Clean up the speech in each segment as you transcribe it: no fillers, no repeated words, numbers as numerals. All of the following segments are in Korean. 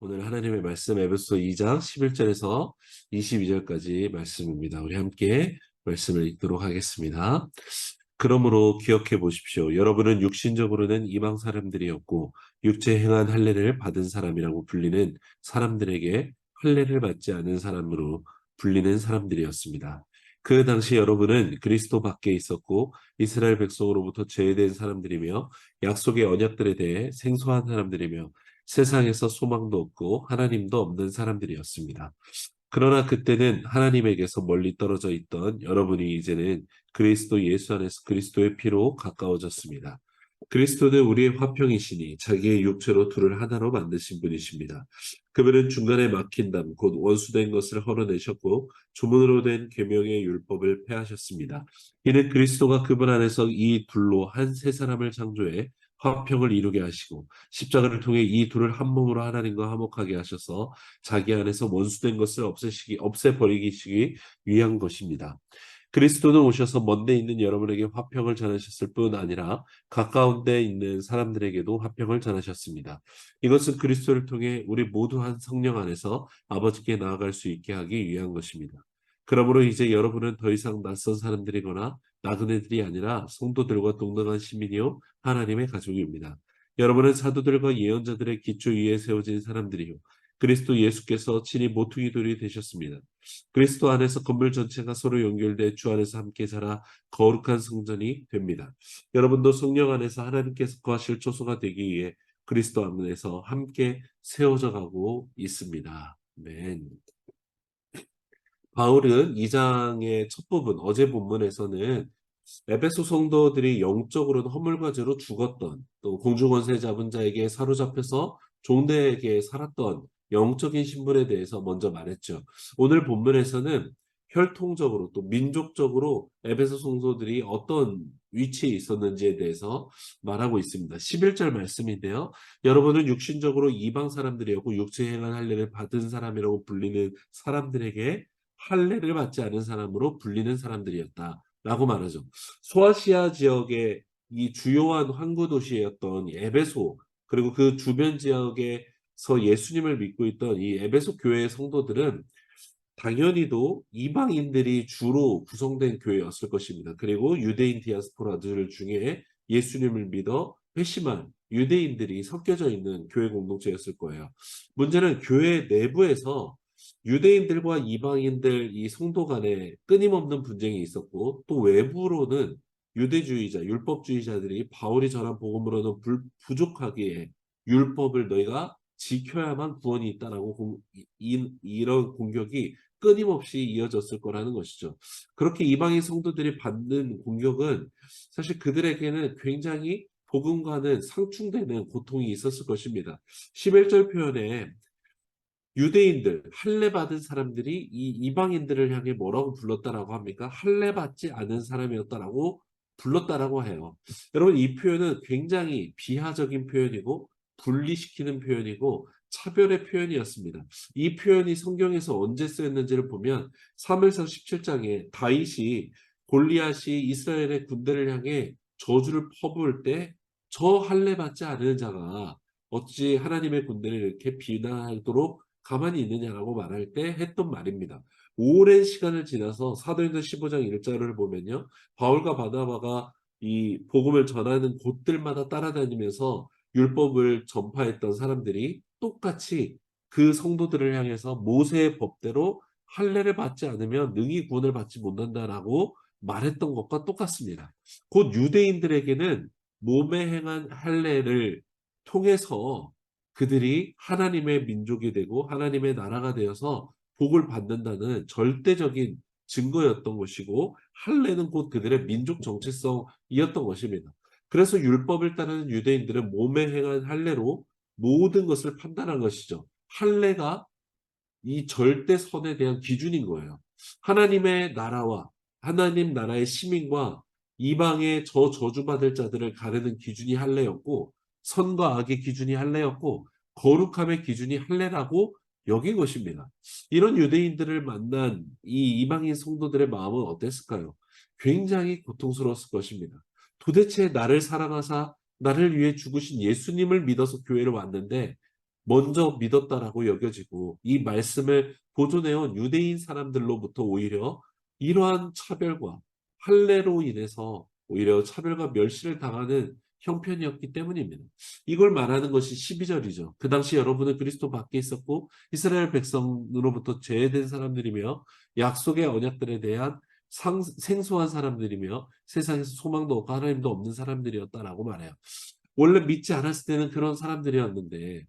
오늘 하나님의 말씀 에베소 2장 11절에서 22절까지 말씀입니다. 우리 함께 말씀을 읽도록 하겠습니다. 그러므로 기억해 보십시오. 여러분은 육신적으로는 이방 사람들이었고 육체 행한 할례를 받은 사람이라고 불리는 사람들에게 할례를 받지 않은 사람으로 불리는 사람들이었습니다. 그 당시 여러분은 그리스도 밖에 있었고 이스라엘 백성으로부터 제외된 사람들이며 약속의 언약들에 대해 생소한 사람들이며 세상에서 소망도 없고 하나님도 없는 사람들이었습니다. 그러나 그때는 하나님에게서 멀리 떨어져 있던 여러분이 이제는 그리스도 예수 안에서 그리스도의 피로 가까워졌습니다. 그리스도는 우리의 화평이시니 자기의 육체로 둘을 하나로 만드신 분이십니다. 그분은 중간에 막힌 담, 곧 원수된 것을 헐어내셨고 주문으로 된 계명의 율법을 폐하셨습니다. 이는 그리스도가 그분 안에서 이 둘로 한 세 사람을 창조해 화평을 이루게 하시고 십자가를 통해 이 둘을 한 몸으로 하나님과 화목하게 하셔서 자기 안에서 원수된 것을 없애버리시기 위한 것입니다. 그리스도는 오셔서 먼데 있는 여러분에게 화평을 전하셨을 뿐 아니라 가까운 데 있는 사람들에게도 화평을 전하셨습니다. 이것은 그리스도를 통해 우리 모두 한 성령 안에서 아버지께 나아갈 수 있게 하기 위한 것입니다. 그러므로 이제 여러분은 더 이상 낯선 사람들이거나 나그네들이 아니라 성도들과 동등한 시민이요 하나님의 가족입니다. 여러분은 사도들과 예언자들의 기초 위에 세워진 사람들이요 그리스도 예수께서 친히 모퉁이 돌이 되셨습니다. 그리스도 안에서 건물 전체가 서로 연결돼 주 안에서 함께 자라 거룩한 성전이 됩니다. 여러분도 성령 안에서 하나님께서 거하실 초소가 되기 위해 그리스도 안에서 함께 세워져 가고 있습니다. 아멘. 바울은 2장의 첫 부분, 어제 본문에서는 에베소 성도들이 영적으로는 허물과 죄로 죽었던, 또 공중권세 잡은 자에게 사로잡혀서 종대에게 살았던 영적인 신분에 대해서 먼저 말했죠. 오늘 본문에서는 혈통적으로 또 민족적으로 에베소 성도들이 어떤 위치에 있었는지에 대해서 말하고 있습니다. 11절 말씀인데요. 여러분은 육신적으로 이방 사람들이었고 육체 행한 할례를 받은 사람이라고 불리는 사람들에게 할례를 받지 않은 사람으로 불리는 사람들이었다라고 말하죠. 소아시아 지역의 이 주요한 항구 도시였던 에베소 그리고 그 주변 지역에서 예수님을 믿고 있던 이 에베소 교회의 성도들은 당연히도 이방인들이 주로 구성된 교회였을 것입니다. 그리고 유대인 디아스포라들 중에 예수님을 믿어 회심한 유대인들이 섞여져 있는 교회 공동체였을 거예요. 문제는 교회 내부에서 유대인들과 이방인들 이 성도 간에 끊임없는 분쟁이 있었고 또 외부로는 유대주의자, 율법주의자들이 바울이 전한 복음으로는 부족하기에 율법을 너희가 지켜야만 구원이 있다라고 이런 공격이 끊임없이 이어졌을 거라는 것이죠. 그렇게 이방인 성도들이 받는 공격은 사실 그들에게는 굉장히 복음과는 상충되는 고통이 있었을 것입니다. 11절 표현에 유대인들, 할례 받은 사람들이 이 이방인들을 향해 뭐라고 불렀다라고 합니까? 할례 받지 않은 사람이었다라고 불렀다라고 해요. 여러분 이 표현은 굉장히 비하적인 표현이고 분리시키는 표현이고 차별의 표현이었습니다. 이 표현이 성경에서 언제 쓰였는지를 보면 사무엘상 17장에 다윗이 골리앗이 이스라엘의 군대를 향해 저주를 퍼부을 때 저 할례 받지 않은 자가 어찌 하나님의 군대를 이렇게 비난하도록 가만히 있느냐라고 말할 때 했던 말입니다. 오랜 시간을 지나서 사도행전 15장 1절을 보면요. 바울과 바나바가 이 복음을 전하는 곳들마다 따라다니면서 율법을 전파했던 사람들이 똑같이 그 성도들을 향해서 모세의 법대로 할례를 받지 않으면 능히 구원을 받지 못한다라고 말했던 것과 똑같습니다. 곧 유대인들에게는 몸에 행한 할례를 통해서 그들이 하나님의 민족이 되고 하나님의 나라가 되어서 복을 받는다는 절대적인 증거였던 것이고 할례는 곧 그들의 민족 정체성이었던 것입니다. 그래서 율법을 따르는 유대인들은 몸에 행한 할례로 모든 것을 판단한 것이죠. 할례가 이 절대선에 대한 기준인 거예요. 하나님의 나라와 하나님 나라의 시민과 이방의 저주받을 자들을 가르는 기준이 할례였고 선과 악의 기준이 할례였고 거룩함의 기준이 할례라고 여긴 것입니다. 이런 유대인들을 만난 이 이방인 성도들의 마음은 어땠을까요? 굉장히 고통스러웠을 것입니다. 도대체 나를 사랑하사 나를 위해 죽으신 예수님을 믿어서 교회를 왔는데 먼저 믿었다라고 여겨지고 이 말씀을 보존해온 유대인 사람들로부터 오히려 이러한 차별과 할례로 인해서 오히려 차별과 멸시를 당하는 형편이었기 때문입니다. 이걸 말하는 것이 12절이죠. 그 당시 여러분은 그리스도 밖에 있었고 이스라엘 백성으로부터 제외된 사람들이며 약속의 언약들에 대한 생소한 사람들이며 세상에서 소망도 없고 하나님도 없는 사람들이었다라고 말해요. 원래 믿지 않았을 때는 그런 사람들이었는데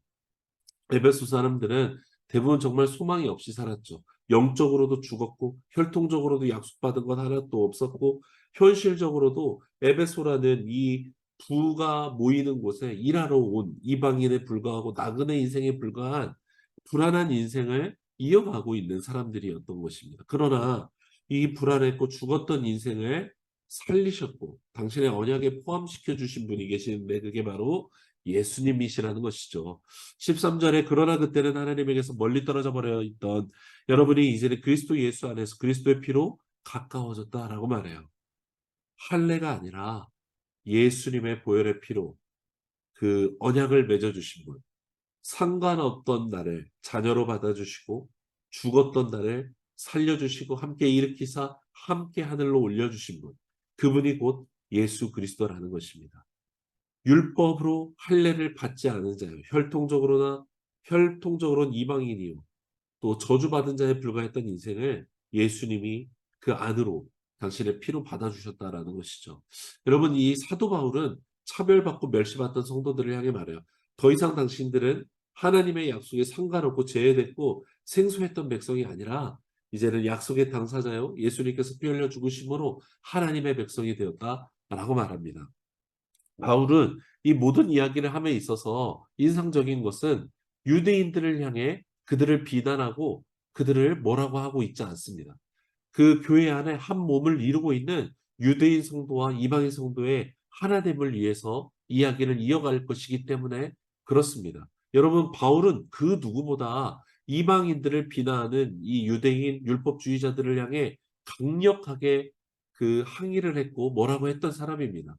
에베소 사람들은 대부분 정말 소망이 없이 살았죠. 영적으로도 죽었고 혈통적으로도 약속받은 것 하나도 없었고 현실적으로도 에베소라는 이 부가 모이는 곳에 일하러 온 이방인에 불과하고 나그네 인생에 불과한 불안한 인생을 이어가고 있는 사람들이었던 것입니다. 그러나 이 불안했고 죽었던 인생을 살리셨고 당신의 언약에 포함시켜 주신 분이 계시는데 그게 바로 예수님이시라는 것이죠. 13절에 그러나 그때는 하나님에게서 멀리 떨어져 버려 있던 여러분이 이제는 그리스도 예수 안에서 그리스도의 피로 가까워졌다라고 말해요. 할례가 아니라 예수님의 보혈의 피로 그 언약을 맺어 주신 분. 상관없던 나를 자녀로 받아주시고 죽었던 나를 살려주시고 함께 일으키사 함께 하늘로 올려주신 분. 그분이 곧 예수 그리스도라는 것입니다. 율법으로 할례를 받지 않은 자요. 혈통적으로는 이방인이요. 또 저주받은 자에 불과했던 인생을 예수님이 그 안으로 당신의 피로 받아주셨다라는 것이죠. 여러분 이 사도 바울은 차별받고 멸시받던 성도들을 향해 말해요. 더 이상 당신들은 하나님의 약속에 상관없고 제외됐고 생소했던 백성이 아니라 이제는 약속의 당사자요. 예수님께서 피 흘려 죽으심으로 하나님의 백성이 되었다라고 말합니다. 바울은 이 모든 이야기를 함에 있어서 인상적인 것은 유대인들을 향해 그들을 비난하고 그들을 뭐라고 하고 있지 않습니다. 그 교회 안에 한 몸을 이루고 있는 유대인 성도와 이방인 성도의 하나됨을 위해서 이야기를 이어갈 것이기 때문에 그렇습니다. 여러분 바울은 그 누구보다 이방인들을 비난하는 이 유대인 율법주의자들을 향해 강력하게 그 항의를 했고 뭐라고 했던 사람입니다.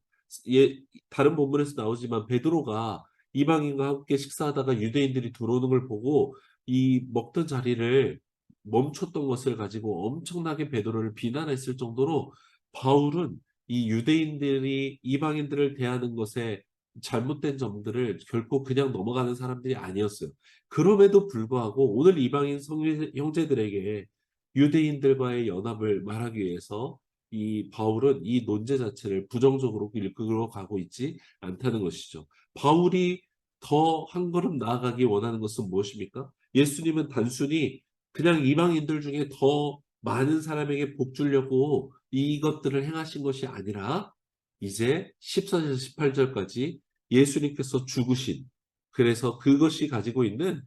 예, 다른 본문에서 나오지만 베드로가 이방인과 함께 식사하다가 유대인들이 들어오는 걸 보고 이 먹던 자리를 멈췄던 것을 가지고 엄청나게 베드로를 비난했을 정도로 바울은 이 유대인들이 이방인들을 대하는 것에 잘못된 점들을 결코 그냥 넘어가는 사람들이 아니었어요. 그럼에도 불구하고 오늘 이방인 형제들에게 유대인들과의 연합을 말하기 위해서 이 바울은 이 논제 자체를 부정적으로 이끌어 가고 있지 않다는 것이죠. 바울이 더 한 걸음 나아가기 원하는 것은 무엇입니까? 예수님은 단순히 그냥 이방인들 중에 더 많은 사람에게 복 주려고 이것들을 행하신 것이 아니라 이제 14절 18절까지 예수님께서 죽으신 그래서 그것이 가지고 있는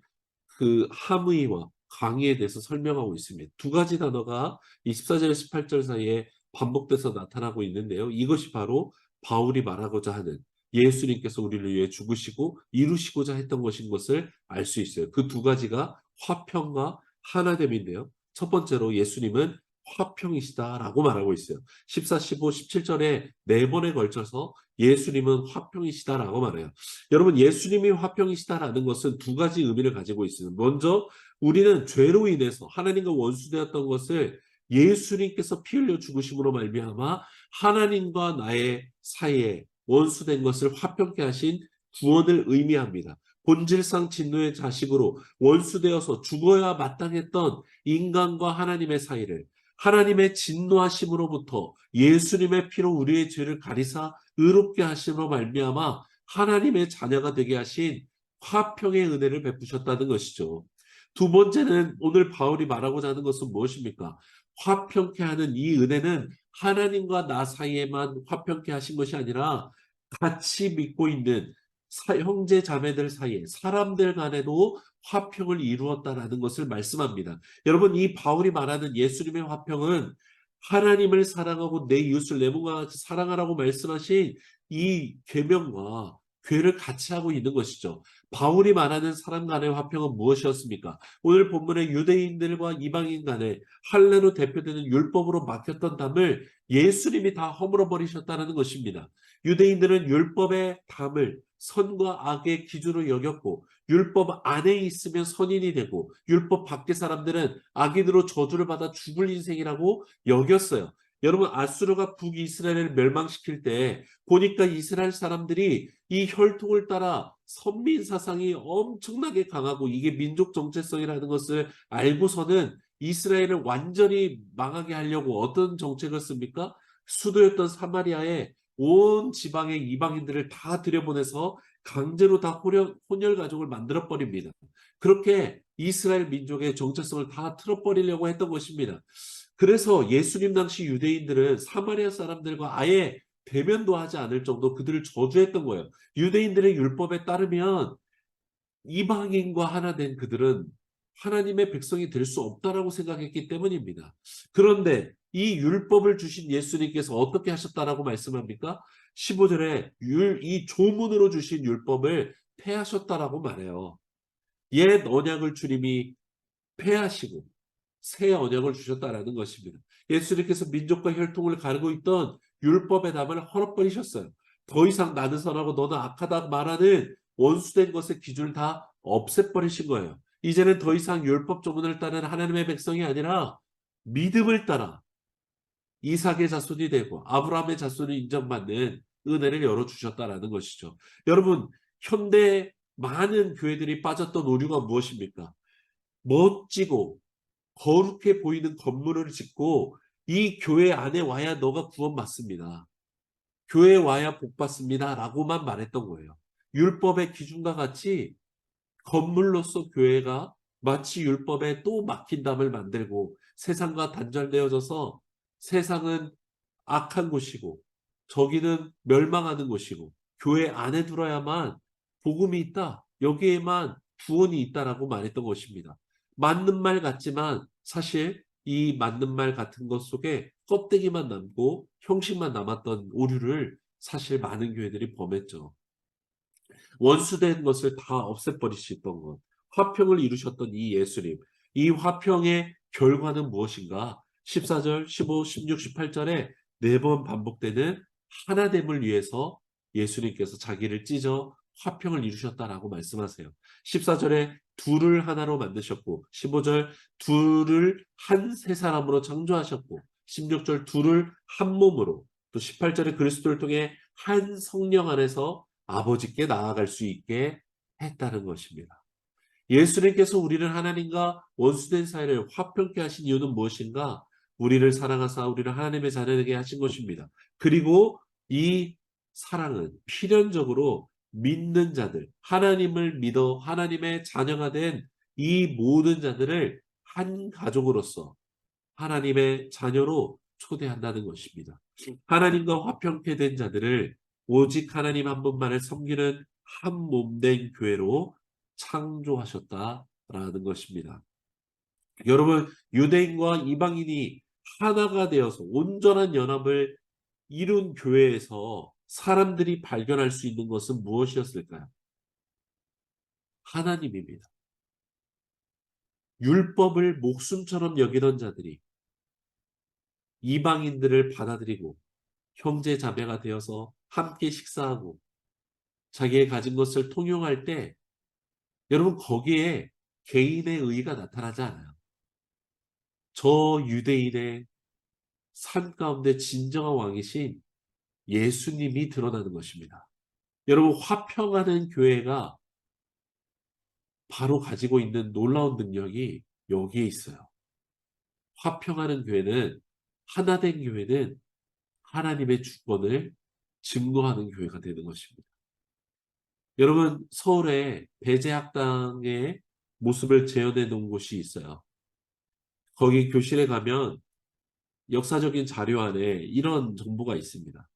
그 함의와 강의에 대해서 설명하고 있습니다. 두 가지 단어가 24절 18절 사이에 반복돼서 나타나고 있는데요. 이것이 바로 바울이 말하고자 하는 예수님께서 우리를 위해 죽으시고 이루시고자 했던 것인 것을 알 수 있어요. 그 두 가지가 화평과 하나됨인데요. 첫 번째로 예수님은 화평이시다라고 말하고 있어요. 14, 15, 17절에 네 번에 걸쳐서 예수님은 화평이시다라고 말해요. 여러분 예수님이 화평이시다라는 것은 두 가지 의미를 가지고 있어요. 먼저 우리는 죄로 인해서 하나님과 원수되었던 것을 예수님께서 피 흘려 죽으심으로 말미암아 하나님과 나의 사이에 원수된 것을 화평케 하신 구원을 의미합니다. 본질상 진노의 자식으로 원수되어서 죽어야 마땅했던 인간과 하나님의 사이를 하나님의 진노하심으로부터 예수님의 피로 우리의 죄를 가리사 의롭게 하심으로 말미암아 하나님의 자녀가 되게 하신 화평의 은혜를 베푸셨다는 것이죠. 두 번째는 오늘 바울이 말하고자 하는 것은 무엇입니까? 화평케 하는 이 은혜는 하나님과 나 사이에만 화평케 하신 것이 아니라 같이 믿고 있는 형제 자매들 사이에 사람들 간에도 화평을 이루었다라는 것을 말씀합니다. 여러분 이 바울이 말하는 예수님의 화평은 하나님을 사랑하고 내 이웃을 내 몸과 같이 사랑하라고 말씀하신 이 계명과 괴를 같이 하고 있는 것이죠. 바울이 말하는 사람 간의 화평은 무엇이었습니까? 오늘 본문의 유대인들과 이방인 간에 할례로 대표되는 율법으로 막혔던 담을 예수님이 다 허물어 버리셨다는 것입니다. 유대인들은 율법의 담을 선과 악의 기준으로 여겼고 율법 안에 있으면 선인이 되고 율법 밖의 사람들은 악인으로 저주를 받아 죽을 인생이라고 여겼어요. 여러분 아수르가 북이스라엘을 멸망시킬 때 보니까 이스라엘 사람들이 이 혈통을 따라 선민 사상이 엄청나게 강하고 이게 민족 정체성이라는 것을 알고서는 이스라엘을 완전히 망하게 하려고 어떤 정책을 씁니까? 수도였던 사마리아에 온 지방의 이방인들을 다 들여보내서 강제로 다 혼혈 가족을 만들어 버립니다. 그렇게 이스라엘 민족의 정체성을 다 틀어버리려고 했던 것입니다. 그래서 예수님 당시 유대인들은 사마리아 사람들과 아예 대면도 하지 않을 정도 그들을 저주했던 거예요. 유대인들의 율법에 따르면 이방인과 하나 된 그들은 하나님의 백성이 될 수 없다라고 생각했기 때문입니다. 그런데 이 율법을 주신 예수님께서 어떻게 하셨다라고 말씀합니까? 15절에 이 조문으로 주신 율법을 폐하셨다라고 말해요. 옛 언약을 주님이 폐하시고 새 언약을 주셨다라는 것입니다. 예수님께서 민족과 혈통을 가르고 있던 율법의 담을 헐어버리셨어요. 더 이상 나는 선하고 너는 악하다 말하는 원수된 것의 기준을 다 없애버리신 거예요. 이제는 더 이상 율법 조문을 따르는 하나님의 백성이 아니라 믿음을 따라 이삭의 자손이 되고 아브라함의 자손을 인정받는 은혜를 열어주셨다라는 것이죠. 여러분 현대 많은 교회들이 빠졌던 오류가 무엇입니까? 멋지고 거룩해 보이는 건물을 짓고 이 교회 안에 와야 너가 구원받습니다. 교회에 와야 복받습니다. 라고만 말했던 거예요. 율법의 기준과 같이 건물로서 교회가 마치 율법에 또 막힌 담을 만들고 세상과 단절되어져서 세상은 악한 곳이고 저기는 멸망하는 곳이고 교회 안에 들어야만 복음이 있다. 여기에만 구원이 있다라고 말했던 것입니다. 맞는 말 같지만 사실 이 맞는 말 같은 것 속에 껍데기만 남고 형식만 남았던 오류를 사실 많은 교회들이 범했죠. 원수된 것을 다 없애버리셨던 것, 화평을 이루셨던 이 예수님, 이 화평의 결과는 무엇인가? 14절, 15, 16, 18절에 4번 반복되는 하나됨을 위해서 예수님께서 자기를 찢어 화평을 이루셨다라고 말씀하세요. 14절에 둘을 하나로 만드셨고 15절 둘을 한 세 사람으로 창조하셨고 16절 둘을 한 몸으로 또 18절에 그리스도를 통해 한 성령 안에서 아버지께 나아갈 수 있게 했다는 것입니다. 예수님께서 우리를 하나님과 원수된 사이를 화평케 하신 이유는 무엇인가? 우리를 사랑하사 우리를 하나님의 자녀되게 하신 것입니다. 그리고 이 사랑은 필연적으로 믿는 자들, 하나님을 믿어 하나님의 자녀가 된 이 모든 자들을 한 가족으로서 하나님의 자녀로 초대한다는 것입니다. 하나님과 화평케 된 자들을 오직 하나님 한 분만을 섬기는 한 몸된 교회로 창조하셨다라는 것입니다. 여러분, 유대인과 이방인이 하나가 되어서 온전한 연합을 이룬 교회에서 사람들이 발견할 수 있는 것은 무엇이었을까요? 하나님입니다. 율법을 목숨처럼 여기던 자들이 이방인들을 받아들이고 형제 자매가 되어서 함께 식사하고 자기의 가진 것을 통용할 때 여러분 거기에 개인의 의의가 나타나지 않아요. 저 유대인의 삶 가운데 진정한 왕이신 예수님이 드러나는 것입니다. 여러분 화평하는 교회가 바로 가지고 있는 놀라운 능력이 여기에 있어요. 화평하는 교회는 하나된 교회는 하나님의 주권을 증거하는 교회가 되는 것입니다. 여러분 서울에 배제학당의 모습을 재현해 놓은 곳이 있어요. 거기 교실에 가면 역사적인 자료 안에 이런 정보가 있습니다.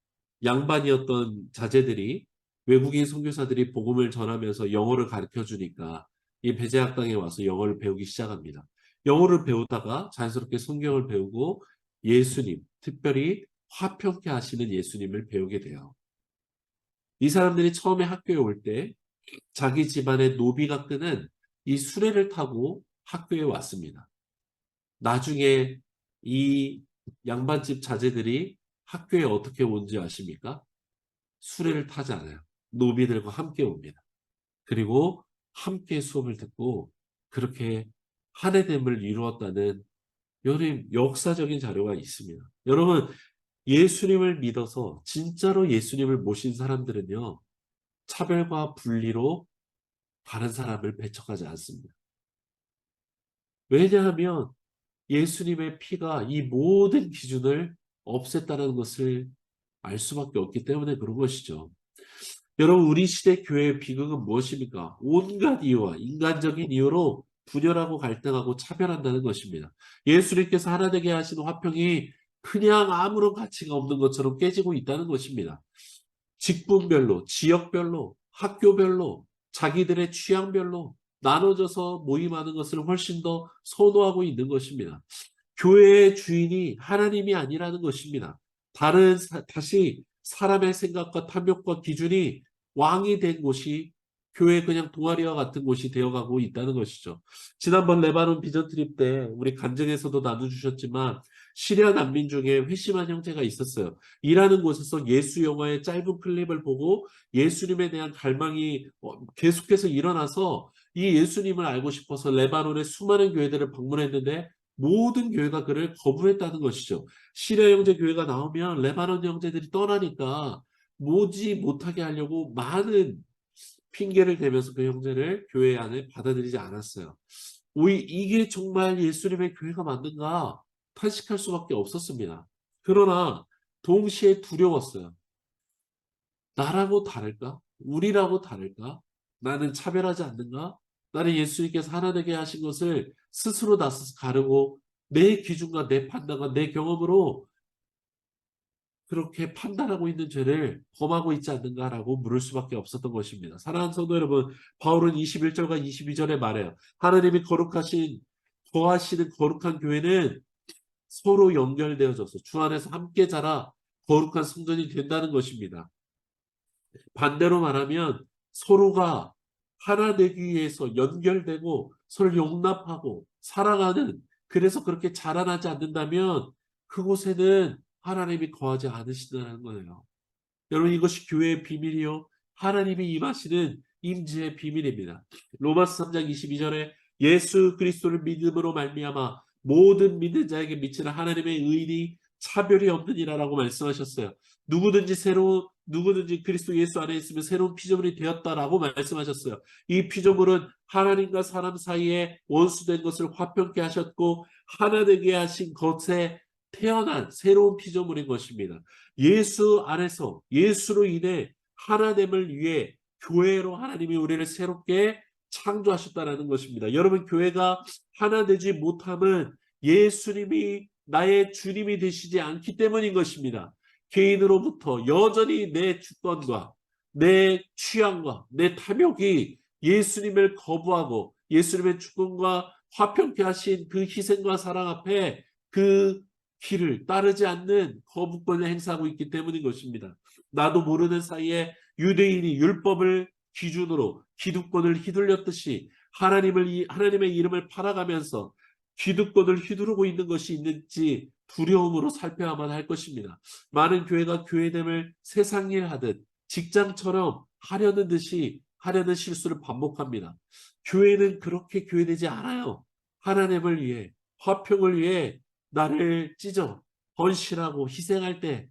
양반이었던 자제들이 외국인 선교사들이 복음을 전하면서 영어를 가르쳐 주니까 이 배제학당에 와서 영어를 배우기 시작합니다. 영어를 배우다가 자연스럽게 성경을 배우고 예수님, 특별히 화평케 하시는 예수님을 배우게 돼요. 이 사람들이 처음에 학교에 올 때 자기 집안의 노비가 끄는 이 수레를 타고 학교에 왔습니다. 나중에 이 양반집 자제들이 학교에 어떻게 온지 아십니까? 수레를 타지 않아요. 노비들과 함께 옵니다. 그리고 함께 수업을 듣고 그렇게 한해됨을 이루었다는 여러분 역사적인 자료가 있습니다. 여러분 예수님을 믿어서 진짜로 예수님을 모신 사람들은요. 차별과 분리로 다른 사람을 배척하지 않습니다. 왜냐하면 예수님의 피가 이 모든 기준을 없앴다는 것을 알 수밖에 없기 때문에 그런 것이죠. 여러분 우리 시대 교회의 비극은 무엇입니까? 온갖 이유와 인간적인 이유로 분열하고 갈등하고 차별한다는 것입니다. 예수님께서 하나 되게 하신 화평이 그냥 아무런 가치가 없는 것처럼 깨지고 있다는 것입니다. 직분별로, 지역별로, 학교별로, 자기들의 취향별로 나눠져서 모임하는 것을 훨씬 더 선호하고 있는 것입니다. 교회의 주인이 하나님이 아니라는 것입니다. 다시 사람의 생각과 탐욕과 기준이 왕이 된 곳이 교회 그냥 동아리와 같은 곳이 되어가고 있다는 것이죠. 지난번 레바논 비전 트립 때 우리 간증에서도 나눠주셨지만 시리아 난민 중에 회심한 형제가 있었어요. 일하는 곳에서 예수 영화의 짧은 클립을 보고 예수님에 대한 갈망이 계속해서 일어나서 이 예수님을 알고 싶어서 레바논의 수많은 교회들을 방문했는데 모든 교회가 그를 거부했다는 것이죠. 시리아 형제 교회가 나오면 레바논 형제들이 떠나니까 모지 못하게 하려고 많은 핑계를 대면서 그 형제를 교회 안에 받아들이지 않았어요. 이게 정말 예수님의 교회가 맞는가 탄식할 수밖에 없었습니다. 그러나 동시에 두려웠어요. 나라고 다를까? 우리라고 다를까? 나는 차별하지 않는가? 나는 예수님께서 하나 되게 하신 것을 스스로 나서서 가르고 내 기준과 내 판단과 내 경험으로 그렇게 판단하고 있는 죄를 범하고 있지 않는가라고 물을 수밖에 없었던 것입니다. 사랑하는 성도 여러분, 바울은 21절과 22절에 말해요. 하나님이 거하시는 거룩한 교회는 서로 연결되어져서 주 안에서 함께 자라 거룩한 성전이 된다는 것입니다. 반대로 말하면 서로가 하나 되기 위해서 연결되고 서로 용납하고 사랑하는 그래서 그렇게 자라나지 않는다면 그곳에는 하나님이 거하지 않으신다는 거예요. 여러분 이것이 교회의 비밀이요. 하나님이 임하시는 임재의 비밀입니다. 로마서 3장 22절에 예수 그리스도를 믿음으로 말미암아 모든 믿는 자에게 미치는 하나님의 의인이 차별이 없느니라라고 말씀하셨어요. 누구든지 그리스도 예수 안에 있으면 새로운 피조물이 되었다라고 말씀하셨어요. 이 피조물은 하나님과 사람 사이에 원수된 것을 화평케 하셨고 하나 되게 하신 것에 태어난 새로운 피조물인 것입니다. 예수 안에서 예수로 인해 하나됨을 위해 교회로 하나님이 우리를 새롭게 창조하셨다는 것입니다. 여러분 교회가 하나 되지 못함은 예수님이 나의 주님이 되시지 않기 때문인 것입니다. 개인으로부터 여전히 내 주권과 내 취향과 내 탐욕이 예수님을 거부하고 예수님의 주권과 화평케 하신 그 희생과 사랑 앞에 그 길을 따르지 않는 거부권을 행사하고 있기 때문인 것입니다. 나도 모르는 사이에 유대인이 율법을 기준으로 기득권을 휘둘렸듯이 하나님의 이름을 팔아가면서 기득권을 휘두르고 있는 것이 있는지 두려움으로 살펴야만 할 것입니다. 많은 교회가 교회됨을 세상 일 하듯 직장처럼 하려는 실수를 반복합니다. 교회는 그렇게 교회되지 않아요. 하나님을 위해 화평을 위해 나를 찢어 헌신하고 희생할 때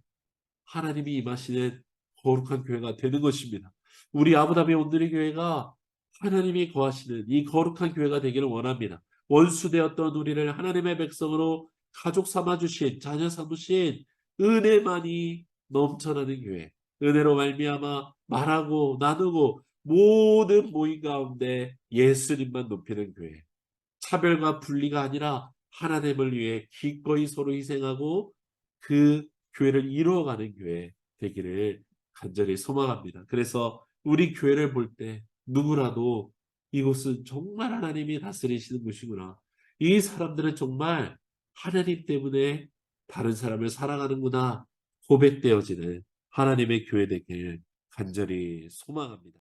하나님이 임하시는 거룩한 교회가 되는 것입니다. 우리 아부다비 온누리 교회가 하나님이 거하시는 이 거룩한 교회가 되기를 원합니다. 원수되었던 우리를 하나님의 백성으로 가족 삼아주신 자녀 삼으신 은혜만이 넘쳐나는 교회. 은혜로 말미암아 말하고 나누고 모든 모임 가운데 예수님만 높이는 교회. 차별과 분리가 아니라 하나님을 위해 기꺼이 서로 희생하고 그 교회를 이루어가는 교회 되기를 간절히 소망합니다. 그래서 우리 교회를 볼 때 누구라도 이곳은 정말 하나님이 다스리시는 곳이구나. 이 사람들은 정말 하나님 때문에 다른 사람을 사랑하는구나 고백되어지는 하나님의 교회 되길 간절히 소망합니다.